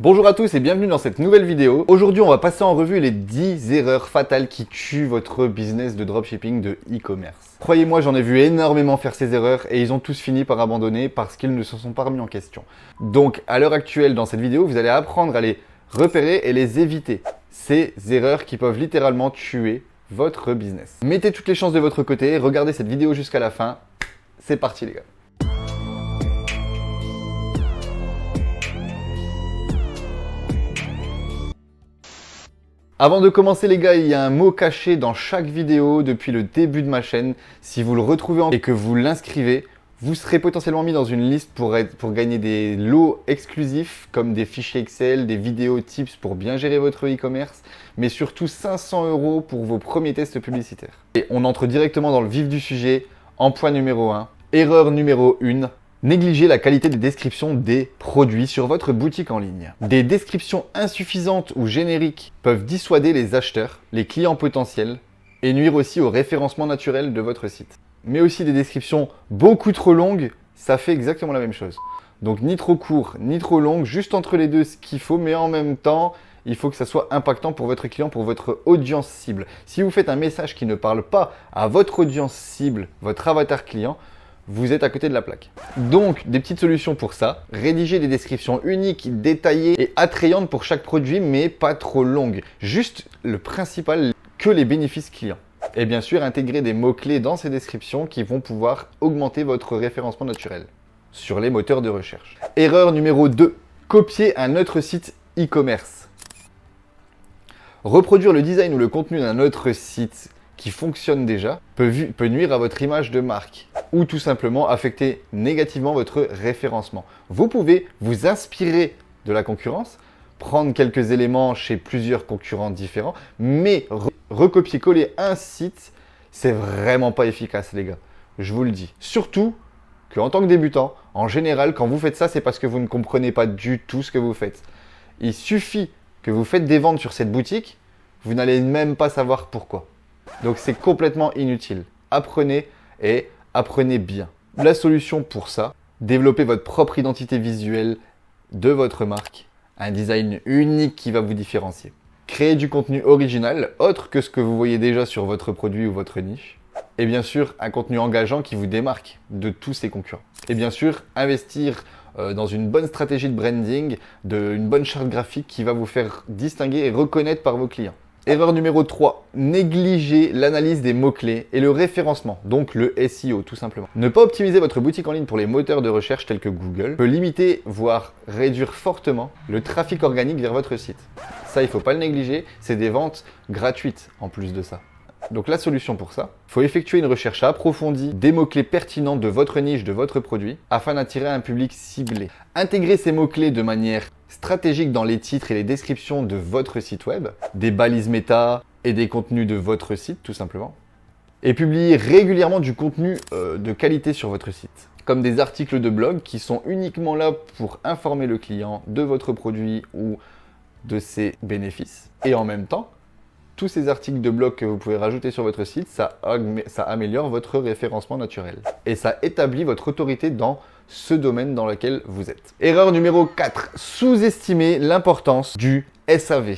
Bonjour à tous et bienvenue dans cette nouvelle vidéo. Aujourd'hui, on va passer en revue les 10 erreurs fatales qui tuent votre business de dropshipping, de e-commerce. Croyez-moi, j'en ai vu énormément faire ces erreurs et ils ont tous fini par abandonner parce qu'ils ne se sont pas remis en question. Donc, à l'heure actuelle, dans cette vidéo, vous allez apprendre à les repérer et les éviter. Ces erreurs qui peuvent littéralement tuer votre business. Mettez toutes les chances de votre côté, regardez cette vidéo jusqu'à la fin. C'est parti les gars. Avant de commencer les gars, il y a un mot caché dans chaque vidéo depuis le début de ma chaîne. Si vous le retrouvez et que vous l'inscrivez, vous serez potentiellement mis dans une liste pour gagner des lots exclusifs comme des fichiers Excel, des vidéos tips pour bien gérer votre e-commerce, mais surtout 500 € pour vos premiers tests publicitaires. Et on entre directement dans le vif du sujet en point numéro 1. Erreur numéro 1. Négligez la qualité des descriptions des produits sur votre boutique en ligne. Des descriptions insuffisantes ou génériques peuvent dissuader les acheteurs, les clients potentiels et nuire aussi au référencement naturel de votre site. Mais aussi des descriptions beaucoup trop longues, ça fait exactement la même chose. Donc ni trop court, ni trop long, juste entre les deux ce qu'il faut, mais en même temps, il faut que ça soit impactant pour votre client, pour votre audience cible. Si vous faites un message qui ne parle pas à votre audience cible, votre avatar client, vous êtes à côté de la plaque. Donc, des petites solutions pour ça. Rédigez des descriptions uniques, détaillées et attrayantes pour chaque produit, mais pas trop longues. Juste le principal, que les bénéfices clients. Et bien sûr, intégrer des mots-clés dans ces descriptions qui vont pouvoir augmenter votre référencement naturel sur les moteurs de recherche. Erreur numéro 2. Copier un autre site e-commerce. Reproduire le design ou le contenu d'un autre site qui fonctionne déjà peut nuire à votre image de marque ou tout simplement affecter négativement votre référencement. Vous pouvez vous inspirer de la concurrence, prendre quelques éléments chez plusieurs concurrents différents, mais recopier-coller un site, c'est vraiment pas efficace les gars. Je vous le dis. Surtout qu'en tant que débutant, en général, quand vous faites ça, c'est parce que vous ne comprenez pas du tout ce que vous faites. Il suffit que vous faites des ventes sur cette boutique, vous n'allez même pas savoir pourquoi. Donc c'est complètement inutile. Apprenez et apprenez bien. La solution pour ça, développez votre propre identité visuelle de votre marque, un design unique qui va vous différencier. Créez du contenu original, autre que ce que vous voyez déjà sur votre produit ou votre niche. Et bien sûr, un contenu engageant qui vous démarque de tous ses concurrents. Et bien sûr, investir dans une bonne stratégie de branding, une bonne charte graphique qui va vous faire distinguer et reconnaître par vos clients. Erreur numéro 3, négliger l'analyse des mots-clés et le référencement, donc le SEO tout simplement. Ne pas optimiser votre boutique en ligne pour les moteurs de recherche tels que Google peut limiter, voire réduire fortement le trafic organique vers votre site. Ça, il ne faut pas le négliger, c'est des ventes gratuites en plus de ça. Donc la solution pour ça, il faut effectuer une recherche approfondie des mots-clés pertinents de votre niche, de votre produit, afin d'attirer un public ciblé. Intégrer ces mots-clés de manière stratégique dans les titres et les descriptions de votre site web, des balises méta et des contenus de votre site tout simplement. Et publier régulièrement du contenu de qualité sur votre site, comme des articles de blog qui sont uniquement là pour informer le client de votre produit ou de ses bénéfices. Et en même temps, tous ces articles de blog que vous pouvez rajouter sur votre site, ça améliore votre référencement naturel. Et ça établit votre autorité dans ce domaine dans lequel vous êtes. Erreur numéro 4. Sous-estimer l'importance du SAV.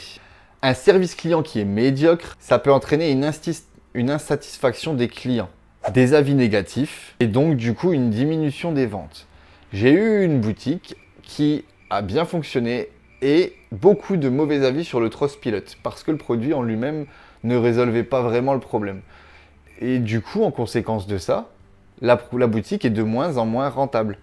Un service client qui est médiocre, ça peut entraîner une insatisfaction des clients, des avis négatifs et donc du coup une diminution des ventes. J'ai eu une boutique qui a bien fonctionné et beaucoup de mauvais avis sur le Trustpilot parce que le produit en lui-même ne résolvait pas vraiment le problème. Et du coup, en conséquence de ça, la boutique est de moins en moins rentable.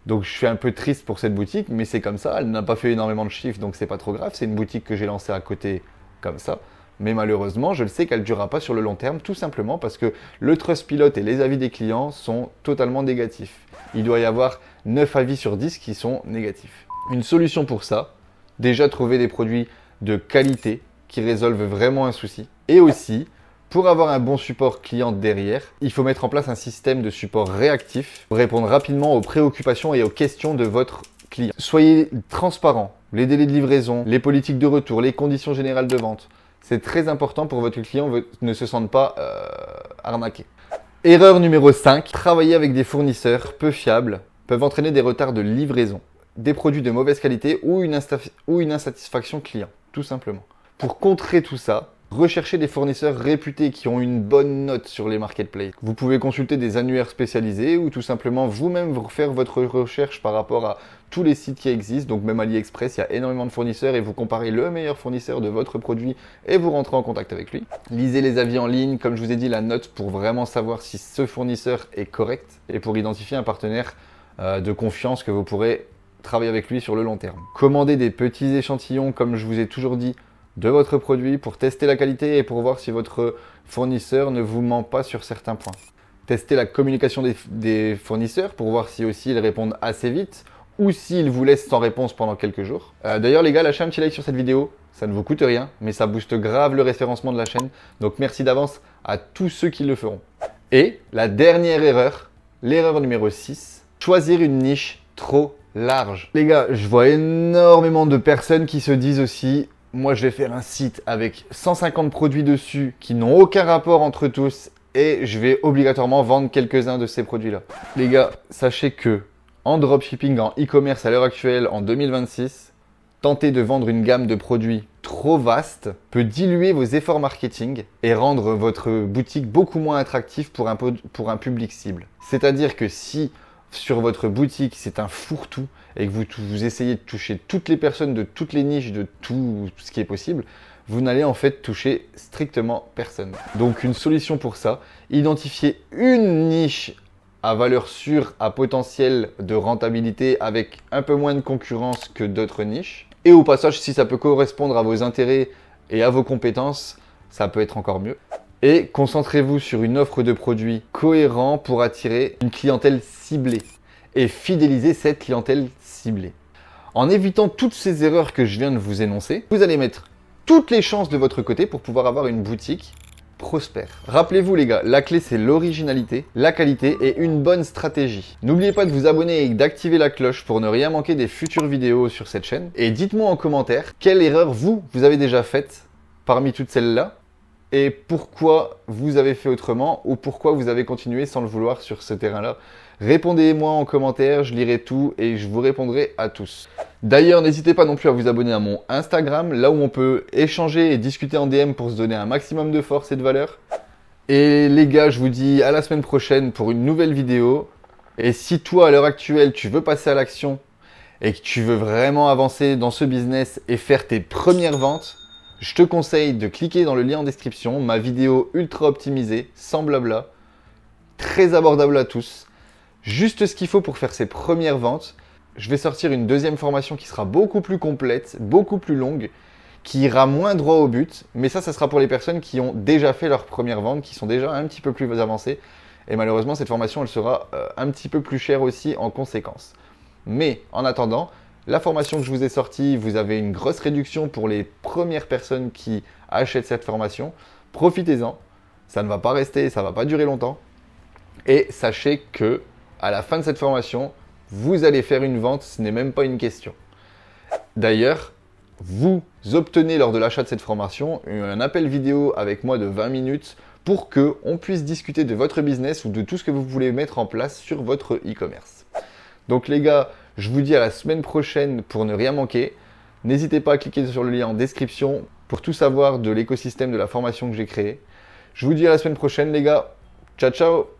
Donc je suis un peu triste pour cette boutique, mais c'est comme ça, elle n'a pas fait énormément de chiffres, donc c'est pas trop grave. C'est une boutique que j'ai lancée à côté comme ça. Mais malheureusement, je le sais qu'elle ne durera pas sur le long terme, tout simplement parce que le Trustpilot et les avis des clients sont totalement négatifs. Il doit y avoir 9 avis sur 10 qui sont négatifs. Une solution pour ça, déjà trouver des produits de qualité qui résolvent vraiment un souci. Et aussi, pour avoir un bon support client derrière, il faut mettre en place un système de support réactif pour répondre rapidement aux préoccupations et aux questions de votre client. Soyez transparent, les délais de livraison, les politiques de retour, les conditions générales de vente. C'est très important pour que votre client ne se sente pas arnaqué. Erreur numéro 5, travailler avec des fournisseurs peu fiables peuvent entraîner des retards de livraison. des produits de mauvaise qualité ou une insatisfaction client, tout simplement. Pour contrer tout ça, recherchez des fournisseurs réputés qui ont une bonne note sur les marketplaces. Vous pouvez consulter des annuaires spécialisés ou tout simplement vous-même faire votre recherche par rapport à tous les sites qui existent. Donc même AliExpress, il y a énormément de fournisseurs et vous comparez le meilleur fournisseur de votre produit et vous rentrez en contact avec lui. Lisez les avis en ligne, comme je vous ai dit, la note pour vraiment savoir si ce fournisseur est correct et pour identifier un partenaire de confiance que vous pourrez travailler avec lui sur le long terme. Commandez des petits échantillons, comme je vous ai toujours dit, de votre produit pour tester la qualité et pour voir si votre fournisseur ne vous ment pas sur certains points. Testez la communication des fournisseurs pour voir si aussi ils répondent assez vite ou s'ils vous laissent sans réponse pendant quelques jours. D'ailleurs les gars, lâchez un petit like sur cette vidéo, ça ne vous coûte rien, mais ça booste grave le référencement de la chaîne. Donc merci d'avance à tous ceux qui le feront. Et la dernière erreur, l'erreur numéro 6, choisir une niche trop large. Les gars, je vois énormément de personnes qui se disent aussi: moi, je vais faire un site avec 150 produits dessus qui n'ont aucun rapport entre tous et je vais obligatoirement vendre quelques-uns de ces produits-là. Les gars, sachez que en dropshipping, en e-commerce à l'heure actuelle, en 2026, tenter de vendre une gamme de produits trop vaste peut diluer vos efforts marketing et rendre votre boutique beaucoup moins attractive pour un public cible. C'est-à-dire que si sur votre boutique, c'est un fourre-tout et que vous essayez de toucher toutes les personnes de toutes les niches, de tout ce qui est possible, vous n'allez en fait toucher strictement personne. Donc une solution pour ça, identifiez une niche à valeur sûre, à potentiel de rentabilité avec un peu moins de concurrence que d'autres niches. Et au passage, si ça peut correspondre à vos intérêts et à vos compétences, ça peut être encore mieux. Et concentrez-vous sur une offre de produits cohérent pour attirer une clientèle ciblée et fidéliser cette clientèle ciblée. En évitant toutes ces erreurs que je viens de vous énoncer, vous allez mettre toutes les chances de votre côté pour pouvoir avoir une boutique prospère. Rappelez-vous les gars, la clé c'est l'originalité, la qualité et une bonne stratégie. N'oubliez pas de vous abonner et d'activer la cloche pour ne rien manquer des futures vidéos sur cette chaîne. Et dites-moi en commentaire quelle erreur vous avez déjà faite parmi toutes celles-là et pourquoi vous avez fait autrement ou pourquoi vous avez continué sans le vouloir sur ce terrain-là. Répondez-moi en commentaire, je lirai tout et je vous répondrai à tous. D'ailleurs, n'hésitez pas non plus à vous abonner à mon Instagram, là où on peut échanger et discuter en DM pour se donner un maximum de force et de valeur. Et les gars, je vous dis à la semaine prochaine pour une nouvelle vidéo. Et si toi, à l'heure actuelle, tu veux passer à l'action et que tu veux vraiment avancer dans ce business et faire tes premières ventes, je te conseille de cliquer dans le lien en description, ma vidéo ultra optimisée, sans blabla, très abordable à tous, juste ce qu'il faut pour faire ses premières ventes. Je vais sortir une deuxième formation qui sera beaucoup plus complète, beaucoup plus longue, qui ira moins droit au but, mais ça sera pour les personnes qui ont déjà fait leur première vente, qui sont déjà un petit peu plus avancées. Et malheureusement, cette formation, elle sera un petit peu plus chère aussi en conséquence. Mais en attendant, la formation que je vous ai sortie, vous avez une grosse réduction pour les premières personnes qui achètent cette formation. Profitez-en, ça ne va pas rester, ça ne va pas durer longtemps. Et sachez que à la fin de cette formation, vous allez faire une vente, ce n'est même pas une question. D'ailleurs, vous obtenez lors de l'achat de cette formation un appel vidéo avec moi de 20 minutes pour qu'on puisse discuter de votre business ou de tout ce que vous voulez mettre en place sur votre e-commerce. Donc les gars, je vous dis à la semaine prochaine pour ne rien manquer. N'hésitez pas à cliquer sur le lien en description pour tout savoir de l'écosystème de la formation que j'ai créée. Je vous dis à la semaine prochaine les gars. Ciao ciao!